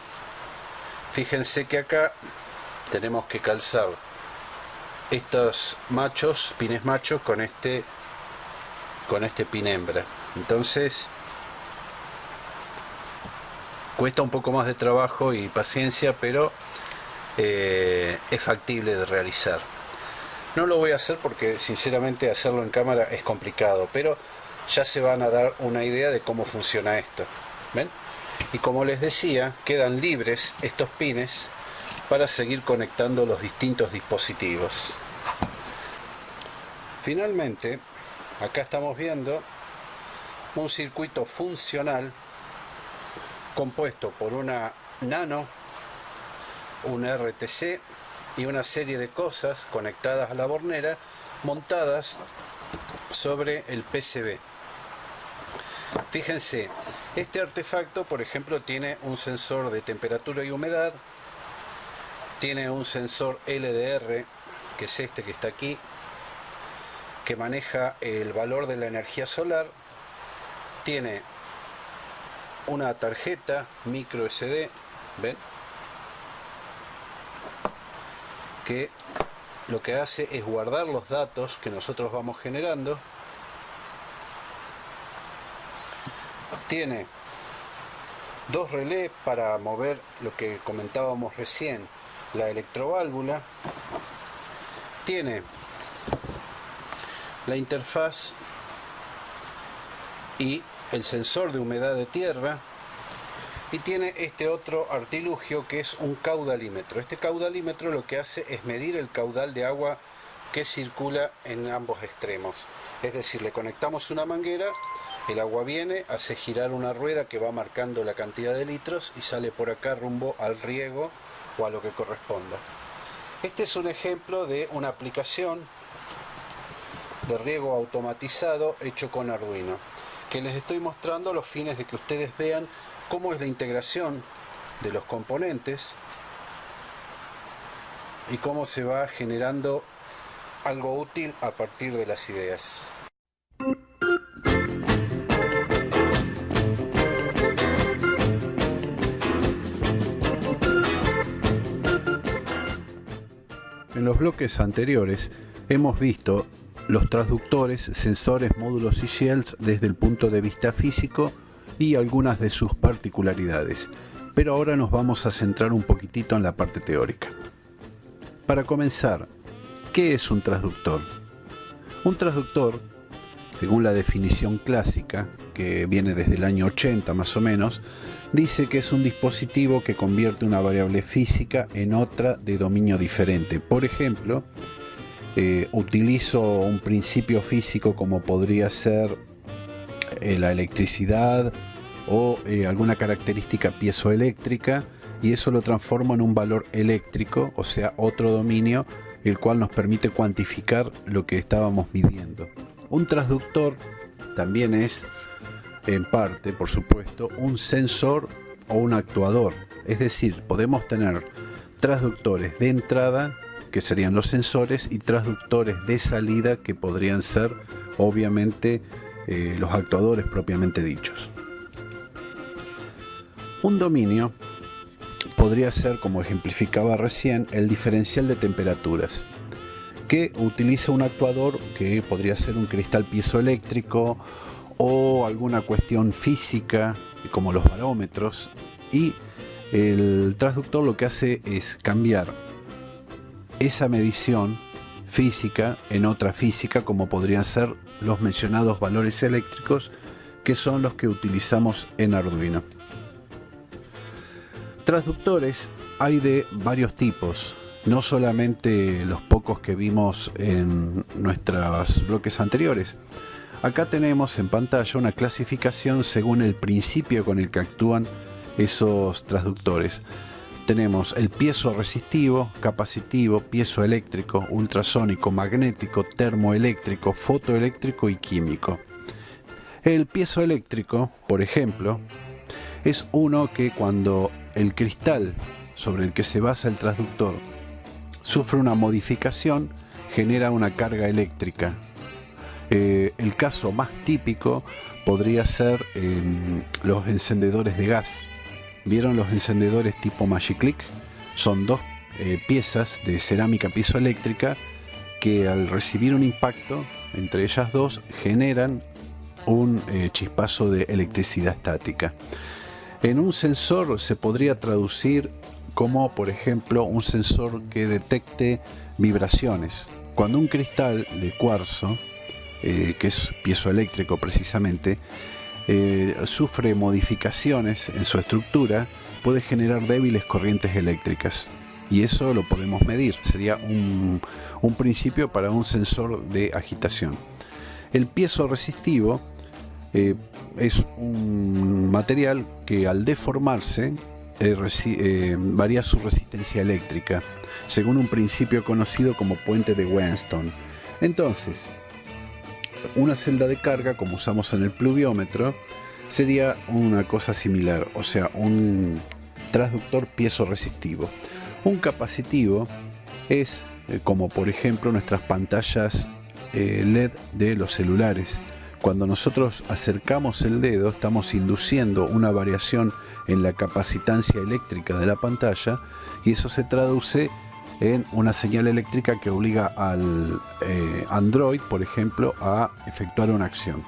Fíjense que acá tenemos que calzar estos machos, pines machos, con este pin hembra. Entonces cuesta un poco más de trabajo y paciencia, pero es factible de realizar. No lo voy a hacer porque sinceramente hacerlo en cámara es complicado, pero ya se van a dar una idea de cómo funciona esto. ¿Ven? Y como les decía, quedan libres estos pines para seguir conectando los distintos dispositivos. Finalmente, acá estamos viendo un circuito funcional compuesto por una nano, un RTC y una serie de cosas conectadas a la bornera montadas sobre el PCB. Fíjense, este artefacto, por ejemplo, tiene un sensor de temperatura y humedad, tiene un sensor LDR, que es este que está aquí, que maneja el valor de la energía solar, tiene una tarjeta micro SD, ¿ven? Que lo que hace es guardar los datos que nosotros vamos generando. Tiene dos relés para mover lo que comentábamos recién, la electroválvula. Tiene la interfaz y el sensor de humedad de tierra. Y tiene este otro artilugio que es un caudalímetro. Este caudalímetro lo que hace es medir el caudal de agua que circula en ambos extremos. Es decir, le conectamos una manguera, el agua viene, hace girar una rueda que va marcando la cantidad de litros y sale por acá rumbo al riego o a lo que corresponda. Este es un ejemplo de una aplicación de riego automatizado hecho con Arduino, que les estoy mostrando a los fines de que ustedes vean cómo es la integración de los componentes y cómo se va generando algo útil a partir de las ideas. En los bloques anteriores hemos visto los transductores, sensores, módulos y shields desde el punto de vista físico y algunas de sus particularidades, pero ahora nos vamos a centrar un poquitito en la parte teórica. Para comenzar, ¿qué es un transductor? Un transductor, según la definición clásica, que viene desde el año 80 más o menos, dice que es un dispositivo que convierte una variable física en otra de dominio diferente. Por ejemplo, utilizo un principio físico como podría ser la electricidad o alguna característica piezoeléctrica y eso lo transforma en un valor eléctrico, o sea, otro dominio, el cual nos permite cuantificar lo que estábamos midiendo. Un transductor también es, en parte, por supuesto, un sensor o un actuador. Es decir, podemos tener transductores de entrada, que serían los sensores, y transductores de salida, que podrían ser, obviamente, los actuadores propiamente dichos. Un dominio podría ser, como ejemplificaba recién, el diferencial de temperaturas, que utiliza un actuador que podría ser un cristal piezoeléctrico o alguna cuestión física, como los barómetros, y el transductor lo que hace es cambiar esa medición física en otra física, como podrían ser los mencionados valores eléctricos, que son los que utilizamos en Arduino. Transductores hay de varios tipos, no solamente los pocos que vimos en nuestros bloques anteriores. Acá tenemos en pantalla una clasificación según el principio con el que actúan esos transductores. Tenemos el piezoresitivo, capacitivo, piezoeléctrico, ultrasónico, magnético, termoeléctrico, fotoeléctrico y químico. El piezoeléctrico, por ejemplo, es uno que cuando el cristal sobre el que se basa el transductor sufre una modificación, genera una carga eléctrica. El caso más típico podría ser los encendedores de gas. ¿Vieron los encendedores tipo Magiclick? Son dos piezas de cerámica piezoeléctrica que al recibir un impacto entre ellas dos generan un chispazo de electricidad estática. En un sensor se podría traducir como, por ejemplo, un sensor que detecte vibraciones. Cuando un cristal de cuarzo, que es piezoeléctrico precisamente, sufre modificaciones en su estructura, puede generar débiles corrientes eléctricas. Y eso lo podemos medir. Sería un principio para un sensor de agitación. El piezoresitivo es un material que al deformarse varía su resistencia eléctrica, según un principio conocido como puente de Wheatstone. Entonces, una celda de carga, como usamos en el pluviómetro, sería una cosa similar, o sea, un transductor piezoresitivo. Un capacitivo es, como por ejemplo nuestras pantallas LED de los celulares. Cuando nosotros acercamos el dedo, estamos induciendo una variación en la capacitancia eléctrica de la pantalla, y eso se traduce en una señal eléctrica que obliga al Android, por ejemplo, a efectuar una acción.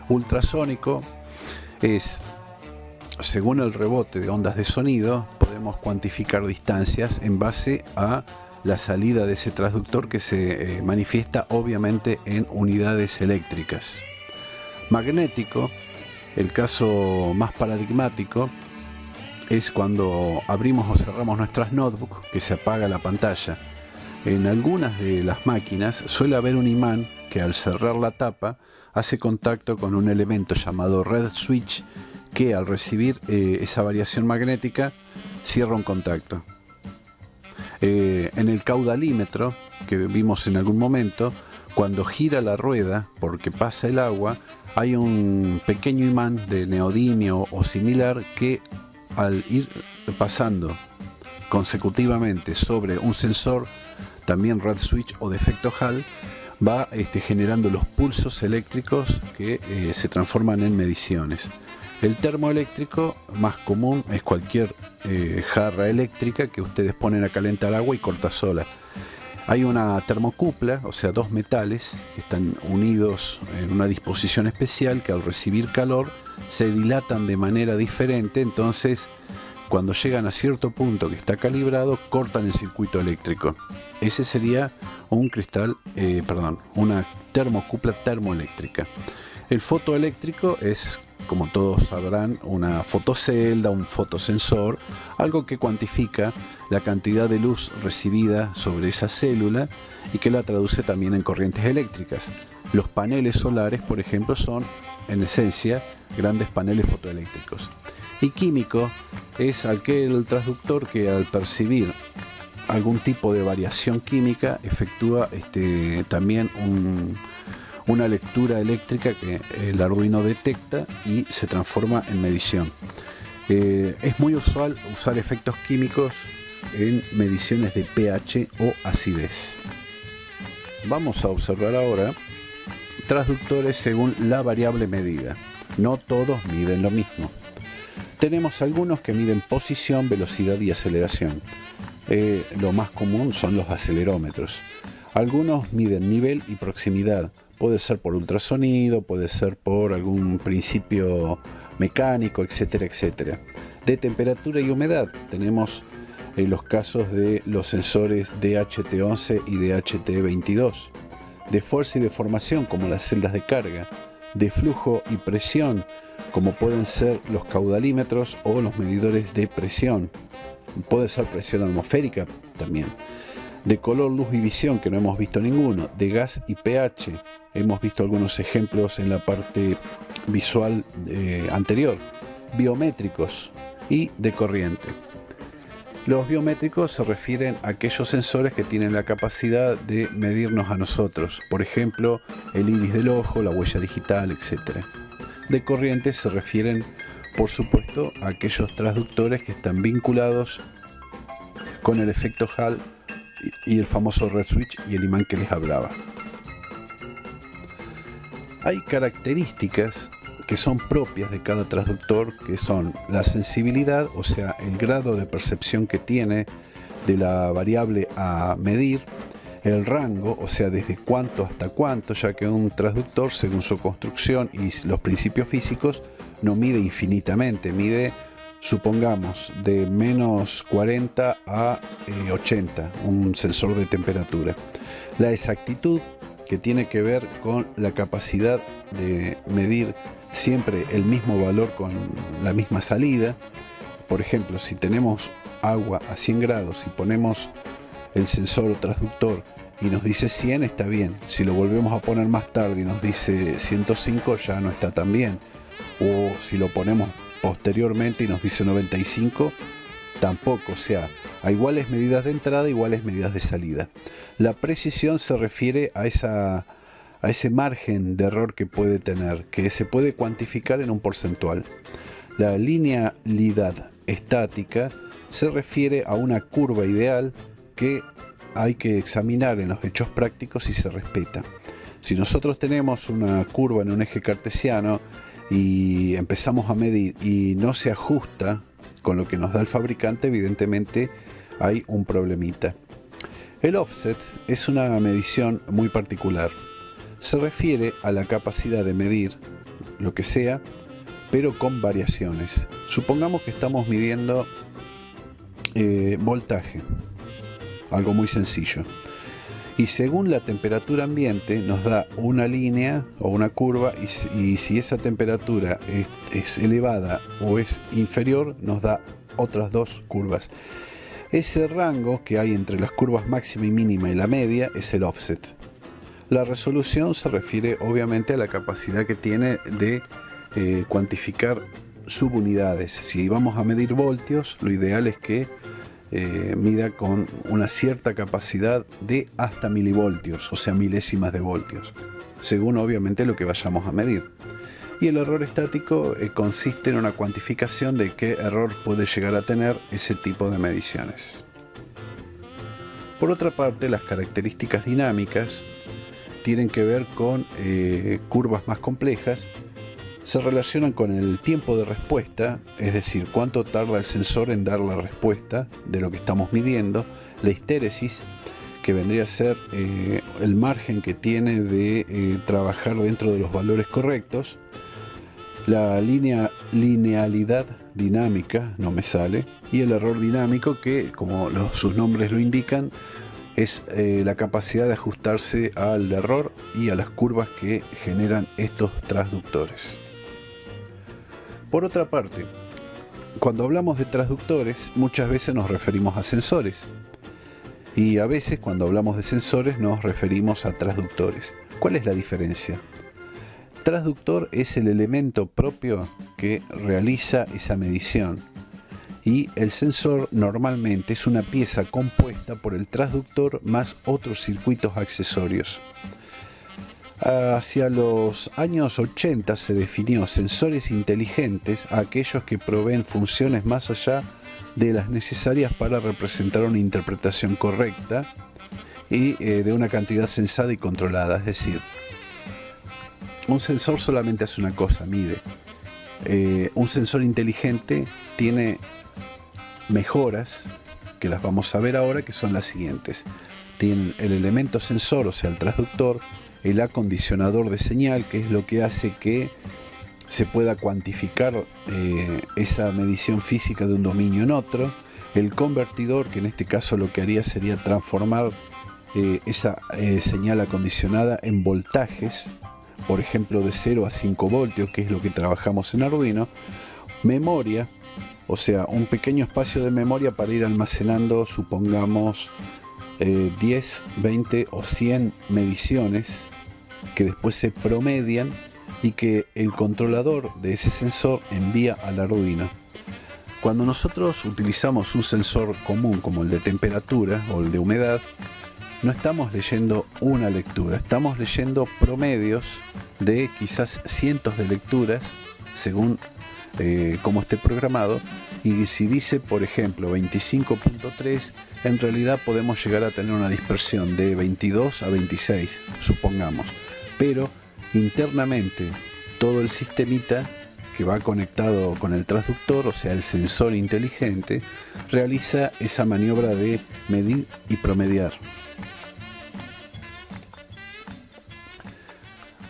Ultrasónico es, según el rebote de ondas de sonido, podemos cuantificar distancias en base a la salida de ese transductor, que se manifiesta obviamente en unidades eléctricas. Magnético, el caso más paradigmático, es cuando abrimos o cerramos nuestras notebooks, que se apaga la pantalla. En algunas de las máquinas suele haber un imán que al cerrar la tapa hace contacto con un elemento llamado red switch, que al recibir esa variación magnética cierra un contacto. En el caudalímetro que vimos en algún momento, cuando gira la rueda porque pasa el agua, hay un pequeño imán de neodimio o similar que al ir pasando consecutivamente sobre un sensor, también red switch o de efecto Hall, va generando los pulsos eléctricos que se transforman en mediciones. El termoeléctrico más común es cualquier jarra eléctrica que ustedes ponen a calentar agua y corta sola. Hay una termocupla, o sea, dos metales que están unidos en una disposición especial que al recibir calor se dilatan de manera diferente. Entonces, cuando llegan a cierto punto que está calibrado, cortan el circuito eléctrico. Ese sería una termocupla termoeléctrica. El fotoeléctrico es, como todos sabrán, una fotocelda, un fotosensor, algo que cuantifica la cantidad de luz recibida sobre esa célula y que la traduce también en corrientes eléctricas. Los paneles solares, por ejemplo, son en esencia grandes paneles fotoeléctricos. Y químico es aquel transductor que al percibir algún tipo de variación química efectúa también una lectura eléctrica que el Arduino detecta y se transforma en medición. Es muy usual usar efectos químicos en mediciones de pH o acidez. Vamos a observar ahora transductores según la variable medida. No todos miden lo mismo. Tenemos algunos que miden posición, velocidad y aceleración. Lo más común son los acelerómetros. Algunos miden nivel y proximidad. Puede ser por ultrasonido, puede ser por algún principio mecánico, etcétera, etcétera. De temperatura y humedad tenemos los casos de los sensores DHT11 y DHT22. De fuerza y deformación, como las celdas de carga. De flujo y presión, como pueden ser los caudalímetros o los medidores de presión. Puede ser presión atmosférica también. De color, luz y visión, que no hemos visto ninguno. De gas y pH, hemos visto algunos ejemplos en la parte visual anterior. Biométricos y de corriente. Los biométricos se refieren a aquellos sensores que tienen la capacidad de medirnos a nosotros, por ejemplo, el iris del ojo, la huella digital, etc. De corriente se refieren, por supuesto, a aquellos transductores que están vinculados con el efecto Hall y el famoso red switch y el imán que les hablaba. Hay características que son propias de cada transductor, que son la sensibilidad, o sea, el grado de percepción que tiene de la variable a medir, el rango, o sea, desde cuánto hasta cuánto, ya que un transductor, según su construcción y los principios físicos, no mide infinitamente, mide, supongamos, de menos 40 a 80, un sensor de temperatura. La exactitud, que tiene que ver con la capacidad de medir siempre el mismo valor con la misma salida. Por ejemplo, si tenemos agua a 100 grados y ponemos el sensor o transductor y nos dice 100, está bien. Si lo volvemos a poner más tarde y nos dice 105, ya no está tan bien. O si lo ponemos posteriormente y nos dice 95, tampoco. O sea, a iguales medidas de entrada, iguales medidas de salida. La precisión se refiere a ese margen de error que puede tener, que se puede cuantificar en un porcentual. La linealidad estática se refiere a una curva ideal que hay que examinar en los hechos prácticos si se respeta. Si nosotros tenemos una curva en un eje cartesiano y empezamos a medir y no se ajusta con lo que nos da el fabricante, evidentemente hay un problemita. El offset es una medición muy particular. Se refiere a la capacidad de medir lo que sea, pero con variaciones. Supongamos que estamos midiendo voltaje, algo muy sencillo. Y según la temperatura ambiente nos da una línea o una curva, y si esa temperatura es elevada o es inferior, nos da otras dos curvas. Ese rango que hay entre las curvas máxima y mínima y la media es el offset. La resolución se refiere obviamente a la capacidad que tiene de cuantificar subunidades. Si vamos a medir voltios, lo ideal es que mida con una cierta capacidad de hasta milivoltios, o sea, milésimas de voltios, según obviamente lo que vayamos a medir. Y el error estático consiste en una cuantificación de qué error puede llegar a tener ese tipo de mediciones. Por otra parte, las características dinámicas tienen que ver con curvas más complejas. Se relacionan con el tiempo de respuesta, es decir, cuánto tarda el sensor en dar la respuesta de lo que estamos midiendo. La histéresis, que vendría a ser el margen que tiene de trabajar dentro de los valores correctos. La linealidad dinámica, no me sale, y el error dinámico, que como sus nombres lo indican, es la capacidad de ajustarse al error y a las curvas que generan estos transductores. Por otra parte, cuando hablamos de transductores, muchas veces nos referimos a sensores. Y a veces, cuando hablamos de sensores, nos referimos a transductores. ¿Cuál es la diferencia? transductor es el elemento propio que realiza esa medición y el sensor normalmente es una pieza compuesta por el transductor más otros circuitos accesorios. Hacia los años 80 se definió sensores inteligentes a aquellos que proveen funciones más allá de las necesarias para representar una interpretación correcta y de una cantidad sensada y controlada. Es decir, un sensor solamente hace una cosa, mide. Un sensor inteligente tiene mejoras, que las vamos a ver ahora, que son las siguientes. Tienen el elemento sensor, o sea, el transductor, el acondicionador de señal, que es lo que hace que se pueda cuantificar esa medición física de un dominio en otro, el convertidor, que en este caso lo que haría sería transformar esa señal acondicionada en voltajes, por ejemplo de 0 a 5 voltios, que es lo que trabajamos en Arduino, memoria, o sea, un pequeño espacio de memoria para ir almacenando, supongamos, 10, 20 o 100 mediciones que después se promedian y que el controlador de ese sensor envía al Arduino. Cuando nosotros utilizamos un sensor común como el de temperatura o el de humedad, no estamos leyendo una lectura, estamos leyendo promedios de quizás cientos de lecturas según cómo esté programado, y si dice por ejemplo 25.3, en realidad podemos llegar a tener una dispersión de 22 a 26, supongamos, pero internamente todo el sistemita que va conectado con el transductor, o sea el sensor inteligente, realiza esa maniobra de medir y promediar.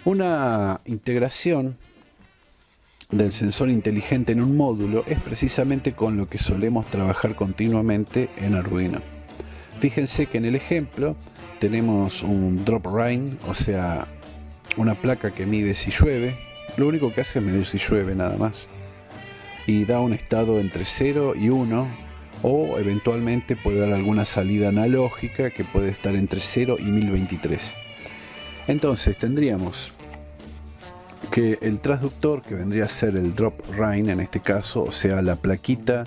Una integración del sensor inteligente en un módulo es precisamente con lo que solemos trabajar continuamente en Arduino. Fíjense que en el ejemplo tenemos un drop rain, o sea, una placa que mide si llueve. Lo único que hace es medir si llueve nada más, y da un estado entre 0 y 1, o eventualmente puede dar alguna salida analógica que puede estar entre 0 y 1023. Entonces tendríamos que el transductor, que vendría a ser el drop rain en este caso, o sea la plaquita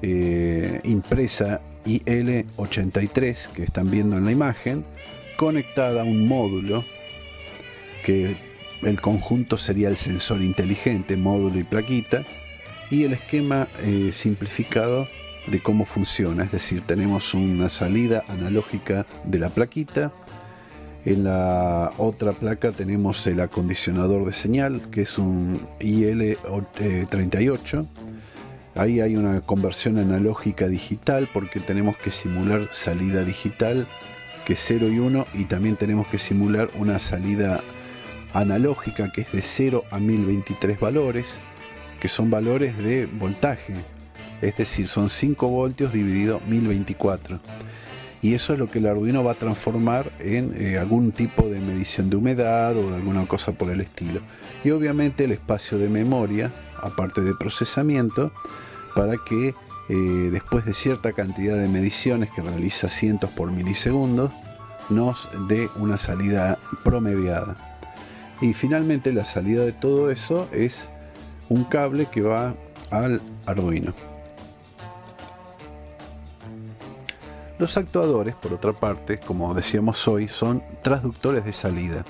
impresa IL83 que están viendo en la imagen, conectada a un módulo, que el conjunto sería el sensor inteligente, módulo y plaquita, y el esquema simplificado de cómo funciona. Es decir, tenemos una salida analógica de la plaquita. En la otra placa tenemos el acondicionador de señal, que es un IL38. Ahí hay una conversión analógica digital, porque tenemos que simular salida digital, que es 0 y 1, y también tenemos que simular una salida analógica, que es de 0 a 1023 valores, que son valores de voltaje. Es decir, son 5 voltios dividido 1024. Y eso es lo que el Arduino va a transformar en algún tipo de medición de humedad o de alguna cosa por el estilo. Y obviamente el espacio de memoria, aparte de procesamiento, para que después de cierta cantidad de mediciones que realiza cientos por milisegundos, nos dé una salida promediada. Y finalmente la salida de todo eso es un cable que va al Arduino. Los actuadores, por otra parte, como decíamos hoy, son transductores de salida.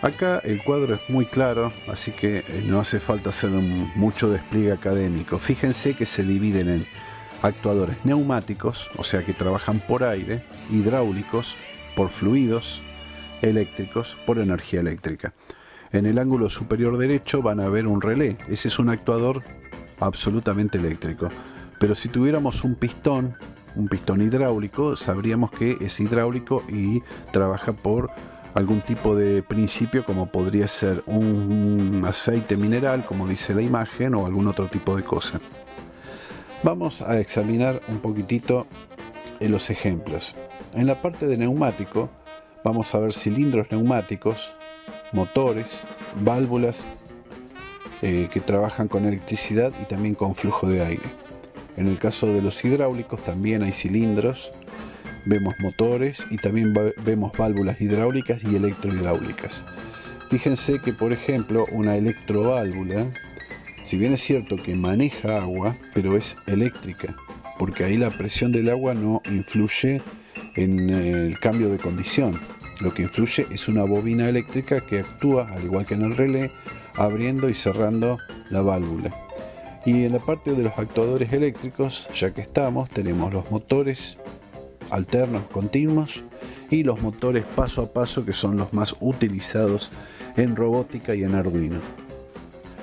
Acá el cuadro es muy claro, así que no hace falta hacer mucho despliegue académico. Fíjense que se dividen en actuadores neumáticos, o sea que trabajan por aire, hidráulicos, por fluidos, eléctricos, por energía eléctrica. En el ángulo superior derecho van a ver un relé. Ese es un actuador absolutamente eléctrico. Pero si tuviéramos un pistón hidráulico, sabríamos que es hidráulico y trabaja por algún tipo de principio, como podría ser un aceite mineral, como dice la imagen, o algún otro tipo de cosa. Vamos a examinar un poquitito los ejemplos. En la parte de neumático vamos a ver cilindros neumáticos, motores, válvulas que trabajan con electricidad y también con flujo de aire. En el caso de los hidráulicos también hay cilindros, vemos motores y también vemos válvulas hidráulicas y electrohidráulicas. Fíjense que, por ejemplo, una electroválvula, si bien es cierto que maneja agua, pero es eléctrica, porque ahí la presión del agua no influye en el cambio de condición. Lo que influye es una bobina eléctrica que actúa, al igual que en el relé, abriendo y cerrando la válvula. Y en la parte de los actuadores eléctricos, ya que estamos, tenemos los motores alternos continuos y los motores paso a paso, que son los más utilizados en robótica y en Arduino.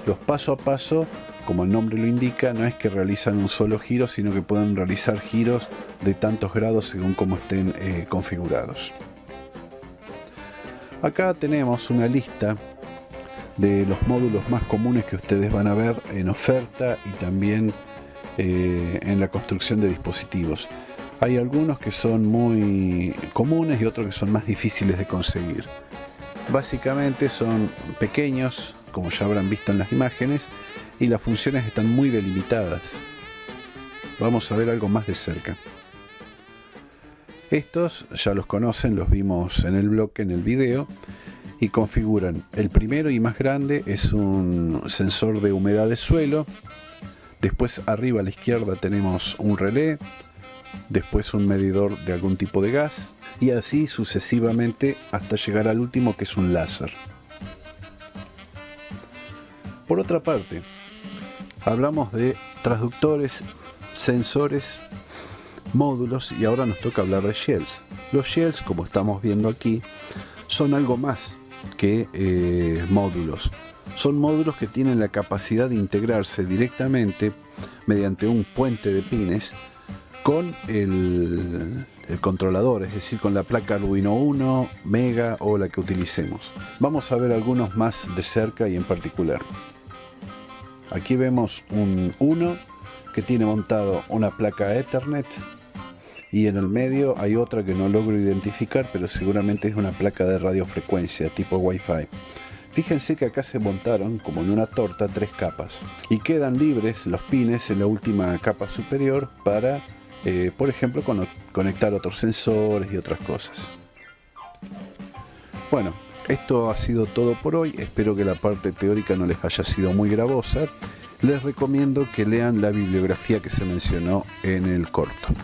Los paso a paso, como el nombre lo indica, no es que realizan un solo giro, sino que pueden realizar giros de tantos grados según cómo estén configurados. Acá tenemos una lista de los módulos más comunes que ustedes van a ver en oferta y también en la construcción de dispositivos. Hay algunos que son muy comunes y otros que son más difíciles de conseguir. Básicamente son pequeños, como ya habrán visto en las imágenes, y las funciones están muy delimitadas. Vamos a ver algo más de cerca. Estos ya los conocen, los vimos en el bloque, en el video, y configuran. El primero y más grande es un sensor de humedad de suelo. Después arriba a la izquierda tenemos un relé, después un medidor de algún tipo de gas, y así sucesivamente hasta llegar al último, que es un láser. Por otra parte, hablamos de transductores, sensores, módulos, y ahora nos toca hablar de shells. Los shells, como estamos viendo aquí, son algo más que módulos. Son módulos que tienen la capacidad de integrarse directamente mediante un puente de pines con el controlador, es decir, con la placa Arduino Uno, Mega o la que utilicemos. Vamos a ver algunos más de cerca y en particular. Aquí vemos un Uno que tiene montado una placa Ethernet, y en el medio hay otra que no logro identificar, pero seguramente es una placa de radiofrecuencia tipo Wi-Fi. Fíjense que acá se montaron, como en una torta, 3 capas, y quedan libres los pines en la última capa superior para, por ejemplo, conectar otros sensores y otras cosas. Bueno, esto ha sido todo por hoy. Espero que la parte teórica no les haya sido muy gravosa. Les recomiendo que lean la bibliografía que se mencionó en el corto.